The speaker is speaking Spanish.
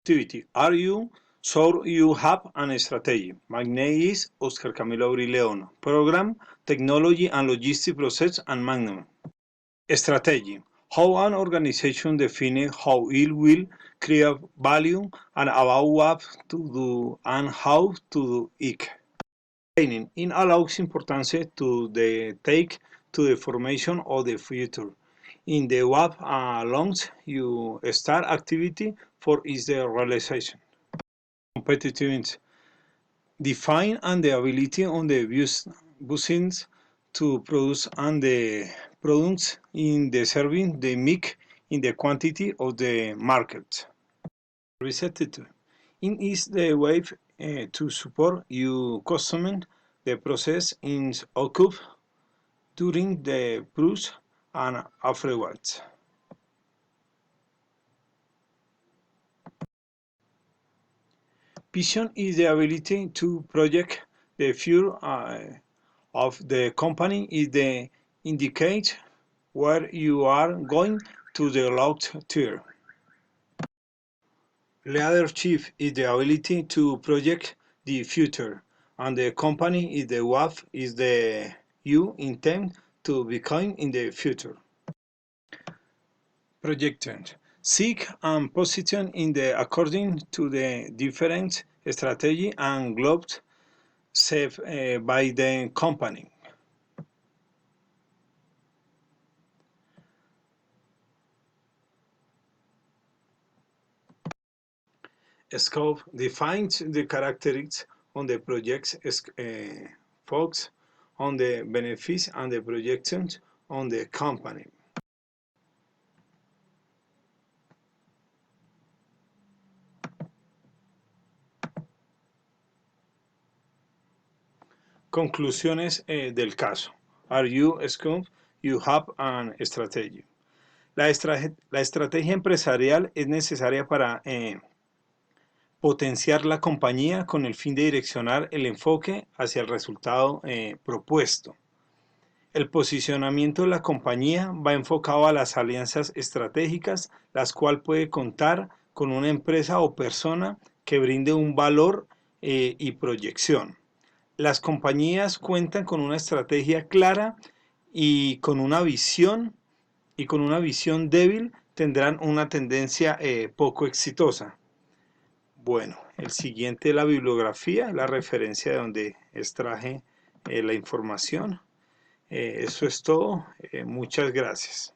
Activity. Are you sure you have an strategy? My name is Oscar Camilo Aurileón. Program, Technology and Logistics Process and Management. Strategy. How an organization defines how it will create value and about what to do and how to do it. Training. It allows importance to the take to the formation of the future. In the web allows you start activity for its realization. Competitiveness. Define and the ability on the business to produce and the products in the serving the mix in the quantity of the market. Reset. In is the way to support your customer the process in occur during the process and afterwards. Vision is the ability to project the future of the company is the indicate where you are going to the long term. Leadership is the ability to project the future, and the company is the what is the you intend to become in the future. Projected. Seek and position in the according to the different strategy and goals set by the company. Scope defines the characteristics on the project's focus on the benefits and the projections on the company. Conclusiones del caso. Are you scope? You have an strategy. La estrategia empresarial es necesaria para potenciar la compañía con el fin de direccionar el enfoque hacia el resultado propuesto. El posicionamiento de la compañía va enfocado a las alianzas estratégicas, las cuales puede contar con una empresa o persona que brinde un valor y proyección. Las compañías cuentan con una estrategia clara y con una visión débil tendrán una tendencia poco exitosa. Bueno, el siguiente es la bibliografía, la referencia de donde extraje la información. Eso es todo. Muchas gracias.